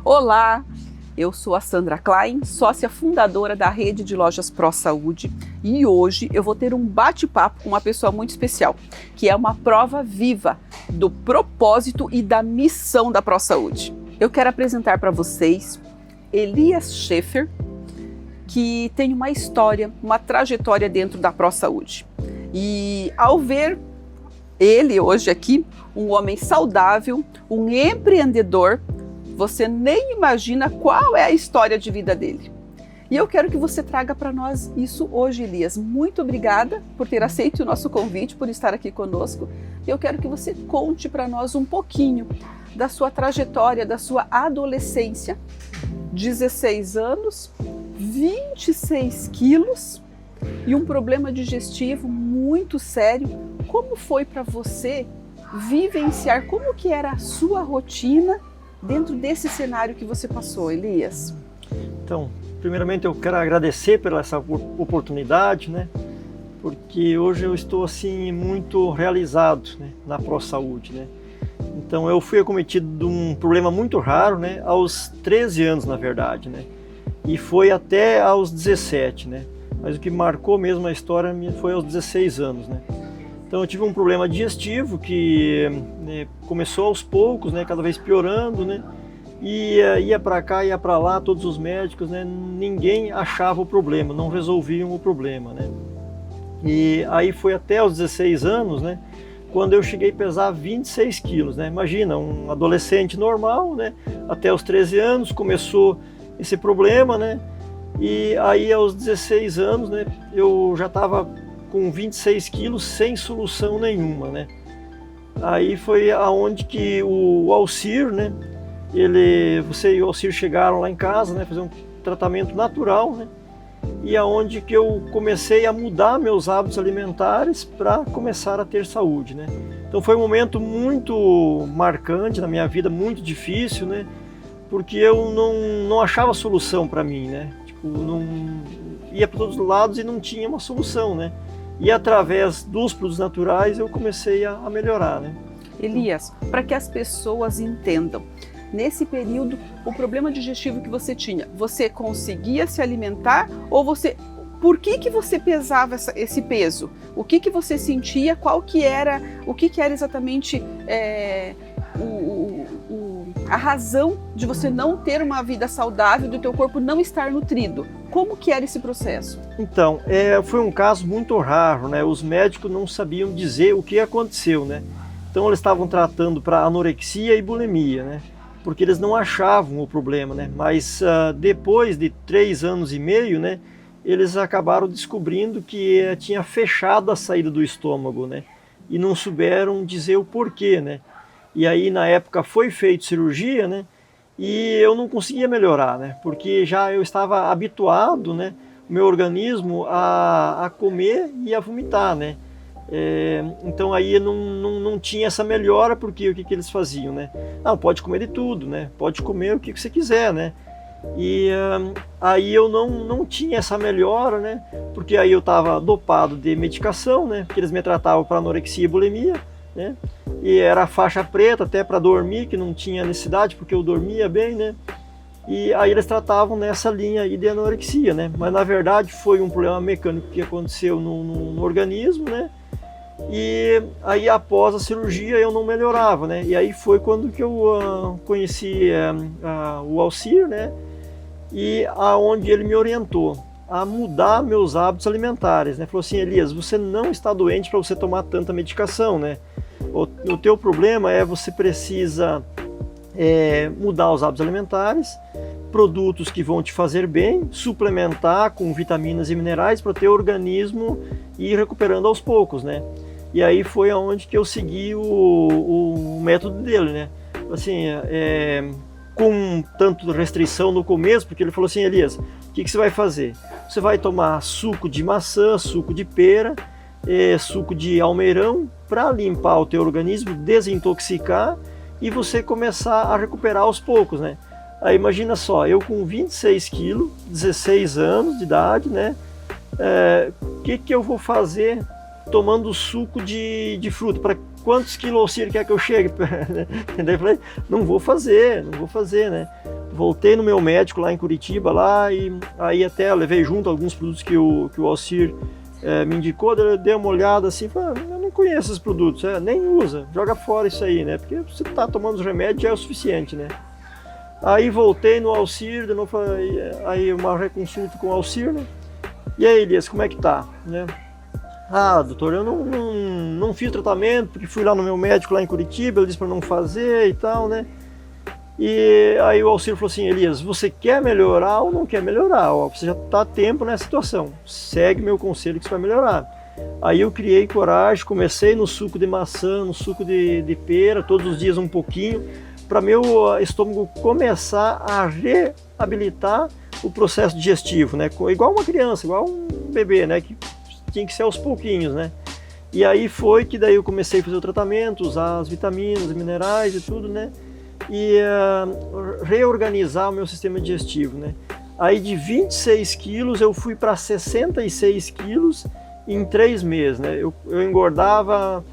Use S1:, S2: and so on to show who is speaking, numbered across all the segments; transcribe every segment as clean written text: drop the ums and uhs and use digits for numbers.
S1: Olá, eu sou a Sandra Klein, sócia fundadora da rede de lojas ProSaúde, e hoje eu vou ter um bate-papo com uma pessoa muito especial, que é uma prova viva do propósito e da missão da ProSaúde. Eu quero apresentar para vocês Elias Schaefer, que tem uma história, uma trajetória dentro da ProSaúde. E ao ver ele hoje aqui, um homem saudável, um empreendedor, você nem imagina qual é a história de vida dele. E eu quero que você traga para nós isso hoje, Elias. Muito obrigada por ter aceito o nosso convite, por estar aqui conosco. Eu quero que você conte para nós um pouquinho da sua trajetória, da sua adolescência. 16 anos, 26 quilos e um problema digestivo muito sério. Como foi para você vivenciar, como que era a sua rotina dentro desse cenário que você passou, Elias?
S2: Então, primeiramente eu quero agradecer pela essa oportunidade, né? Porque hoje eu estou assim muito realizado, né, na ProSaúde, né? Então eu fui acometido de um problema muito raro, né, aos 13 anos na verdade, né? E foi até aos 17, né? Mas o que marcou mesmo a história foi aos 16 anos, né? Então eu tive um problema digestivo que, né, começou aos poucos, né, cada vez piorando, né, e ia para cá, ia para lá, todos os médicos, né, ninguém achava o problema, não resolviam o problema, né. E aí foi até os 16 anos, né, quando eu cheguei a pesar 26 quilos, né. Imagina, um adolescente normal, né, até os 13 anos começou esse problema, né, e aí aos 16 anos, né, eu já estava com 26 quilos sem solução nenhuma, né? Aí foi aonde que o Alcir, né? Você e o Alcir chegaram lá em casa, né? Fazer um tratamento natural, né? E aonde que eu comecei a mudar meus hábitos alimentares para começar a ter saúde, né? Então foi um momento muito marcante na minha vida, muito difícil, né? Porque eu não achava solução para mim, né? Tipo, não ia para todos os lados e não tinha uma solução, né? E através dos produtos naturais eu comecei a melhorar, né?
S1: Elias, para que as pessoas entendam, nesse período, o problema digestivo que você tinha, você conseguia se alimentar ou você... Por que você pesava esse peso? O que você sentia? O que era exatamente a razão de você não ter uma vida saudável, do teu corpo não estar nutrido? Como que era esse processo?
S2: Então, foi um caso muito raro, né? Os médicos não sabiam dizer o que aconteceu, né? Então eles estavam tratando para anorexia e bulimia, né? Porque eles não achavam o problema, né? Mas depois de 3 anos e meio, né? Eles acabaram descobrindo que tinha fechado a saída do estômago, né? E não souberam dizer o porquê, né? E aí na época foi feita cirurgia, né? E eu não conseguia melhorar, né? Porque já eu estava habituado, né? O meu organismo a comer e a vomitar, né? Então aí não tinha essa melhora, porque o que eles faziam, né? Não, pode comer de tudo, né? Pode comer o que você quiser, né? E aí eu não tinha essa melhora, né? Porque aí eu estava dopado de medicação, né? Porque eles me tratavam para anorexia e bulimia, né? E era faixa preta até para dormir, que não tinha necessidade, porque eu dormia bem, né? E aí eles tratavam nessa linha aí de anorexia, né? Mas na verdade foi um problema mecânico que aconteceu no organismo, né? E aí após a cirurgia eu não melhorava, né? E aí foi quando que eu conheci o Alcir, né? E aonde ele me orientou a mudar meus hábitos alimentares, né? Falou assim: Elias, você não está doente para você tomar tanta medicação, né? O teu problema você precisa mudar os hábitos alimentares, produtos que vão te fazer bem, suplementar com vitaminas e minerais para o teu organismo ir recuperando aos poucos, né? E aí foi aonde que eu segui o método dele, né? Assim, com tanto restrição no começo, porque ele falou assim: Elias, o que você vai fazer? Você vai tomar suco de maçã, suco de pera, suco de almeirão, para limpar o teu organismo, desintoxicar e você começar a recuperar aos poucos, né? Aí imagina só, eu com 26 quilos, 16 anos de idade, né? O que eu vou fazer tomando suco de fruta? Para quantos quilos quer que eu chegue? Daí eu falei, não vou fazer, né? voltei no meu médico lá em Curitiba, lá, e aí até eu levei junto alguns produtos que o Alcir me indicou, eu dei uma olhada assim, falei, eu não conheço esses produtos, nem usa, joga fora isso aí, né? Porque você tá tomando os remédios já é o suficiente, né? Aí voltei no Alcir, de novo, aí uma reconsulta com o Alcir, né? E aí, Elias, como é que tá? Né? Ah, doutor, eu não fiz tratamento, porque fui lá no meu médico lá em Curitiba, ele disse para não fazer e tal, né? E aí o Alcir falou assim, Elias, você quer melhorar ou não quer melhorar? Ó, você já está há tempo nessa situação, segue meu conselho que você vai melhorar. Aí eu criei coragem, comecei no suco de maçã, no suco de pera, todos os dias um pouquinho, para meu estômago começar a reabilitar o processo digestivo, né? Igual uma criança, igual um bebê, né? Que tinha que ser aos pouquinhos, né? E aí foi que daí eu comecei a fazer o tratamento, usar as vitaminas, os minerais e tudo, né? E reorganizar o meu sistema digestivo, né? Aí de 26 quilos eu fui para 66 quilos em 3 meses, né? Eu engordava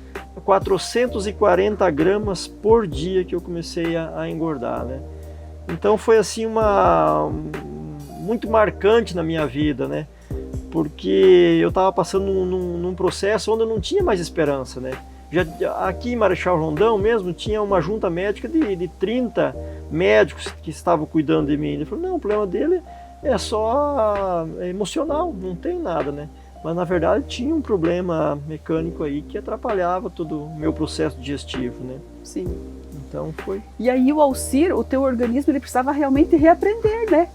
S2: 440 gramas por dia que eu comecei a engordar, né? Então foi assim muito marcante na minha vida, né? Porque eu estava passando num processo onde eu não tinha mais esperança, né? Aqui em Marechal Rondão mesmo tinha uma junta médica de 30 médicos que estavam cuidando de mim. Ele falou, não, o problema dele é só emocional, não tem nada, né? Mas na verdade tinha um problema mecânico aí que atrapalhava todo o meu processo digestivo, né?
S1: Sim.
S2: Então foi.
S1: E aí o Alcir, o teu organismo, ele precisava realmente reaprender, né?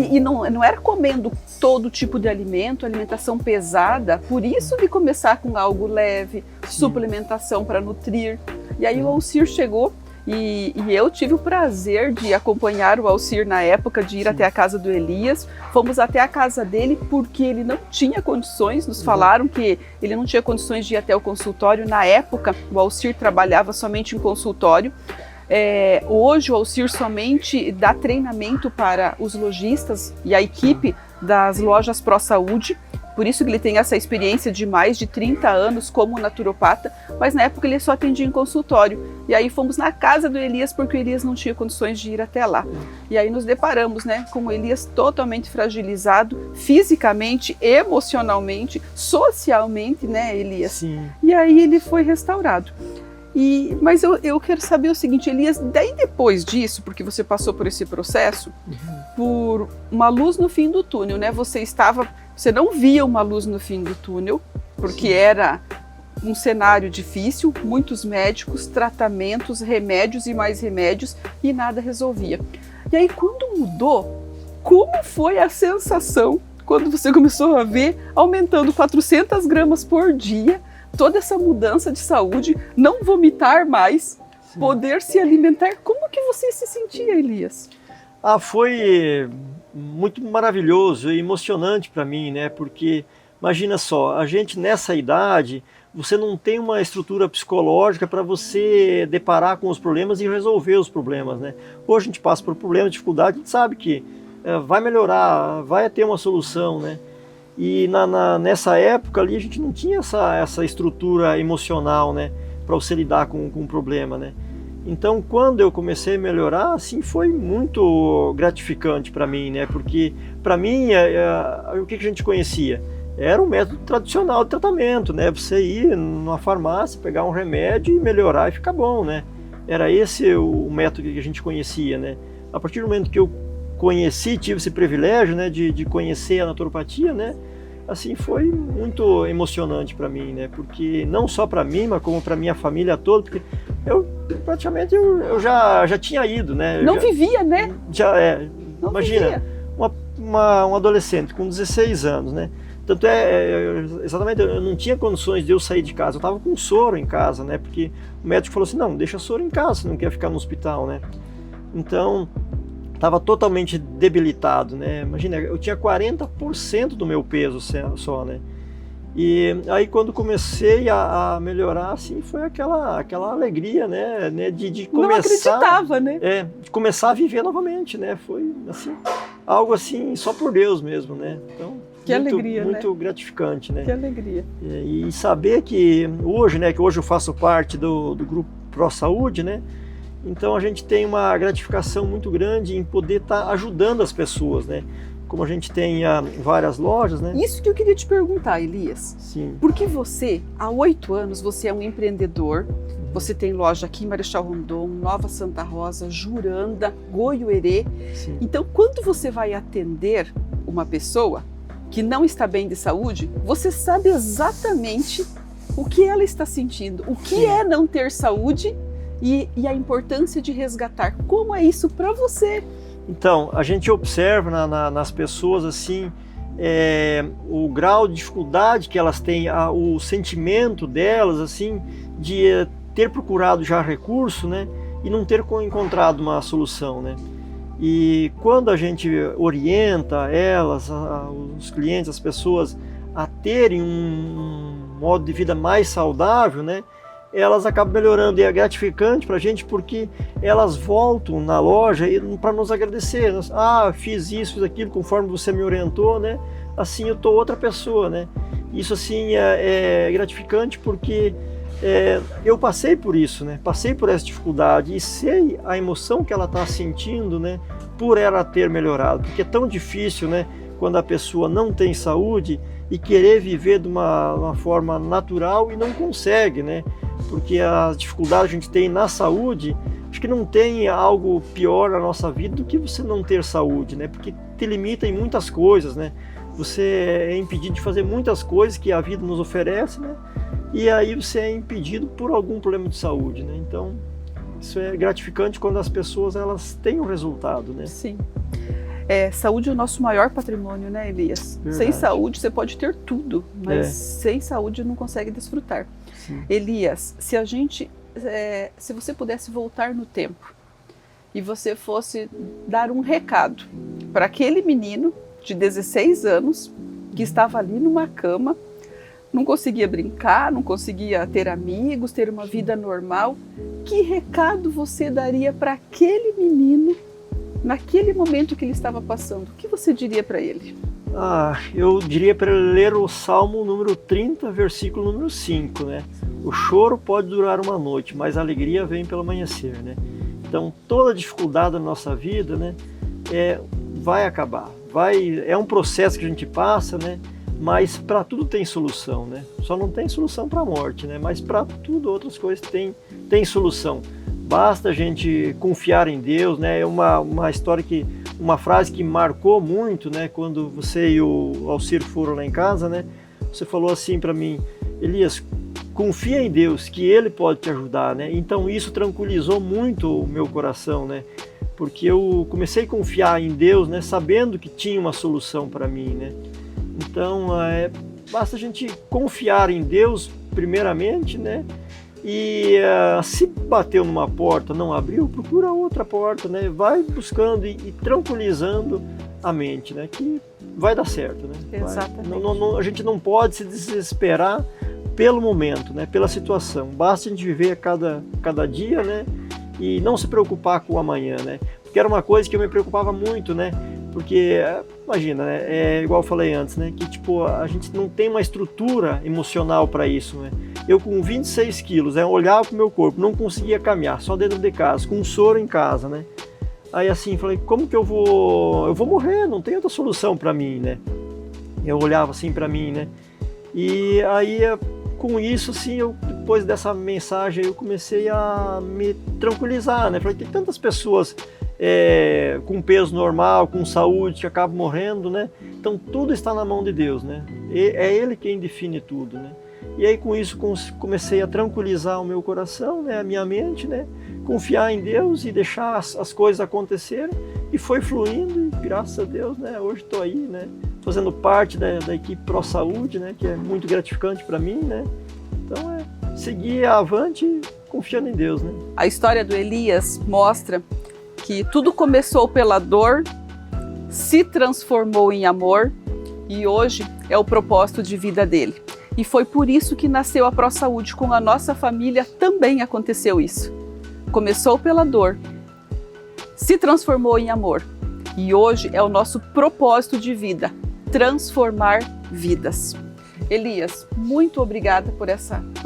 S1: E não era comendo todo tipo de alimento, alimentação pesada, por isso de começar com algo leve, suplementação para nutrir. E aí o Alcir chegou e eu tive o prazer de acompanhar o Alcir na época, de ir até a casa do Elias. Fomos até a casa dele porque ele não tinha condições, nos falaram que ele não tinha condições de ir até o consultório. Na época, o Alcir trabalhava somente em consultório. Hoje o Alcir somente dá treinamento para os lojistas e a equipe das lojas Pro Saúde, por isso que ele tem essa experiência de mais de 30 anos como naturopata, mas na época ele só atendia em consultório. E aí fomos na casa do Elias porque o Elias não tinha condições de ir até lá. E aí nos deparamos, né, com o Elias totalmente fragilizado, fisicamente, emocionalmente, socialmente, né, Elias?
S2: Sim.
S1: E aí ele foi restaurado. Mas eu quero saber o seguinte, Elias, daí depois disso, porque você passou por esse processo, por uma luz no fim do túnel, né? Você não via uma luz no fim do túnel, porque era um cenário difícil, muitos médicos, tratamentos, remédios e mais remédios, e nada resolvia. E aí quando mudou, como foi a sensação quando você começou a ver aumentando 400 gramas por dia, toda essa mudança de saúde, não vomitar mais, poder se alimentar? Como que você se sentia, Elias?
S2: Foi muito maravilhoso e emocionante para mim, né? Porque imagina só, a gente nessa idade, você não tem uma estrutura psicológica para você deparar com os problemas e resolver os problemas, né? Hoje a gente passa por problemas, dificuldade, a gente sabe que vai melhorar, vai ter uma solução, né? E nessa época ali a gente não tinha essa estrutura emocional, né, para você lidar com o problema, né. Então quando eu comecei a melhorar, assim, foi muito gratificante para mim, né, porque para mim o que a gente conhecia? Era um método tradicional de tratamento, né, você ir numa farmácia, pegar um remédio e melhorar e ficar bom, né. Era esse o método que a gente conhecia, né. A partir do momento que eu tive esse privilégio, né, de conhecer a naturopatia, né, assim, foi muito emocionante para mim, né, porque não só para mim, mas como para minha família toda, porque eu praticamente eu já tinha ido, né.
S1: Não vivia, né?
S2: Não imagina, um adolescente com 16 anos, né, tanto exatamente, eu não tinha condições de eu sair de casa, eu estava com soro em casa, né, porque o médico falou assim, não, deixa soro em casa, você não quer ficar no hospital, né, então estava totalmente debilitado, né? Imagina, eu tinha 40% do meu peso só, né? E aí quando comecei a melhorar, assim, foi aquela alegria, né? De começar...
S1: Não acreditava, né?
S2: De começar a viver novamente, né? Foi, assim, algo assim, só por Deus mesmo, né? Então,
S1: que alegria,
S2: muito
S1: né?
S2: gratificante, né?
S1: Que alegria.
S2: E saber que hoje, né? Que hoje eu faço parte do grupo Pro Saúde, né? Então a gente tem uma gratificação muito grande em poder estar ajudando as pessoas, né? Como a gente tem várias lojas, né?
S1: Isso que eu queria te perguntar, Elias.
S2: Sim.
S1: Porque você, há 8 anos, você é um empreendedor, você tem loja aqui em Marechal Rondon, Nova Santa Rosa, Juranda, Goiuerê.
S2: Sim.
S1: Então, quando você vai atender uma pessoa que não está bem de saúde, você sabe exatamente o que ela está sentindo, o que
S2: Sim.
S1: é não ter saúde e a importância de resgatar. Como é isso para você?
S2: Então, a gente observa nas pessoas assim, o grau de dificuldade que elas têm, o sentimento delas assim, de ter procurado já recurso, né, e não ter encontrado uma solução, né. E quando a gente orienta elas, os clientes, as pessoas, a terem um modo de vida mais saudável, né, elas acabam melhorando, e é gratificante para a gente porque elas voltam na loja para nos agradecer. Fiz isso, fiz aquilo, conforme você me orientou, né? Assim eu estou outra pessoa, né? Isso assim é gratificante porque eu passei por isso, né? Passei por essa dificuldade e sei a emoção que ela está sentindo, né? Por ela ter melhorado, porque é tão difícil, né? Quando a pessoa não tem saúde e querer viver de uma forma natural e não consegue, né? Porque as dificuldades que a gente tem na saúde, acho que não tem algo pior na nossa vida do que você não ter saúde, né? Porque te limita em muitas coisas, né? Você é impedido de fazer muitas coisas que a vida nos oferece, né? E aí você é impedido por algum problema de saúde, né? Então, isso é gratificante quando as pessoas elas têm um resultado, né?
S1: Sim. Saúde é o nosso maior patrimônio, né, Elias?
S2: Verdade.
S1: Sem saúde você pode ter tudo, mas sem saúde não consegue desfrutar.
S2: Sim.
S1: Elias, se você pudesse voltar no tempo e você fosse dar um recado para aquele menino de 16 anos que estava ali numa cama, não conseguia brincar, não conseguia ter amigos, ter uma vida normal, que recado você daria para aquele menino naquele momento que ele estava passando? O que você diria para ele?
S2: Eu diria para ele ler o Salmo número 30, versículo número 5, né? O choro pode durar uma noite, mas a alegria vem pelo amanhecer, né? Então, toda dificuldade da nossa vida, né, vai acabar. É um processo que a gente passa, né? Mas para tudo tem solução, né? Só não tem solução para a morte, né? Mas para tudo outras coisas tem solução. Basta a gente confiar em Deus, né? É uma frase que marcou muito, né? Quando você e o Alcir foram lá em casa, né? Você falou assim para mim: Elias, confia em Deus, que Ele pode te ajudar, né? Então isso tranquilizou muito o meu coração, né? Porque eu comecei a confiar em Deus, né? Sabendo que tinha uma solução para mim, né? Então basta a gente confiar em Deus primeiramente, né? E se bateu numa porta, não abriu, procura outra porta, né? Vai buscando e tranquilizando a mente, né? Que vai dar certo, né?
S1: Exatamente.
S2: A gente não pode se desesperar pelo momento, né? Pela situação. Basta a gente viver cada dia, né? E não se preocupar com o amanhã, né? Porque era uma coisa que eu me preocupava muito, né? Porque, imagina, né? Igual eu falei antes, né? Que tipo, a gente não tem uma estrutura emocional para isso, né? Eu com 26 quilos, olhava pro meu corpo, não conseguia caminhar, só dentro de casa, com um soro em casa, né? Aí assim, falei, como que eu vou morrer, não tem outra solução para mim, né? Eu olhava assim para mim, né? E aí, com isso, assim, depois dessa mensagem, eu comecei a me tranquilizar, né? Falei, tem tantas pessoas com peso normal, com saúde, que acabam morrendo, né? Então tudo está na mão de Deus, né? É Ele quem define tudo, né? E aí com isso comecei a tranquilizar o meu coração, né? A minha mente, né? Confiar em Deus e deixar as coisas acontecerem, e foi fluindo, e graças a Deus, né? Hoje estou aí, né? Fazendo parte da equipe Pro Saúde, né? Que é muito gratificante para mim, né? Então seguir avante confiando em Deus, né?
S1: A história do Elias mostra que tudo começou pela dor, se transformou em amor e hoje é o propósito de vida dele. E foi por isso que nasceu a Pro Saúde. Com a nossa família também aconteceu isso. Começou pela dor, se transformou em amor e hoje é o nosso propósito de vida, transformar vidas. Elias, muito obrigada por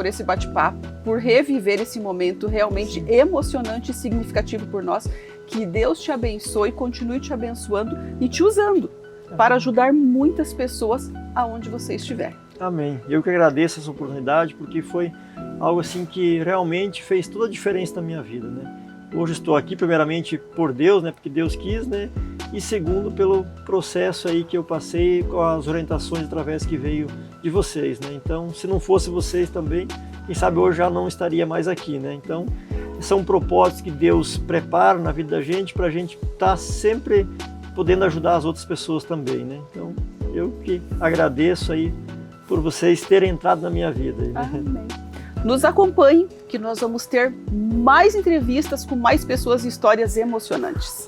S1: esse bate-papo, por reviver esse momento realmente emocionante e significativo por nós. Que Deus te abençoe, continue te abençoando e te usando para ajudar muitas pessoas aonde você estiver.
S2: Amém. Eu que agradeço essa oportunidade, porque foi algo assim que realmente fez toda a diferença na minha vida, né? Hoje estou aqui primeiramente por Deus, né? Porque Deus quis, né? E segundo pelo processo aí que eu passei com as orientações através que veio de vocês, né? Então, se não fosse vocês também, quem sabe hoje já não estaria mais aqui, né? Então, são propósitos que Deus prepara na vida da gente para a gente estar sempre podendo ajudar as outras pessoas também, né? Então, eu que agradeço aí por vocês terem entrado na minha vida. Né?
S1: Amém. Nos acompanhe, que nós vamos ter mais entrevistas com mais pessoas e histórias emocionantes.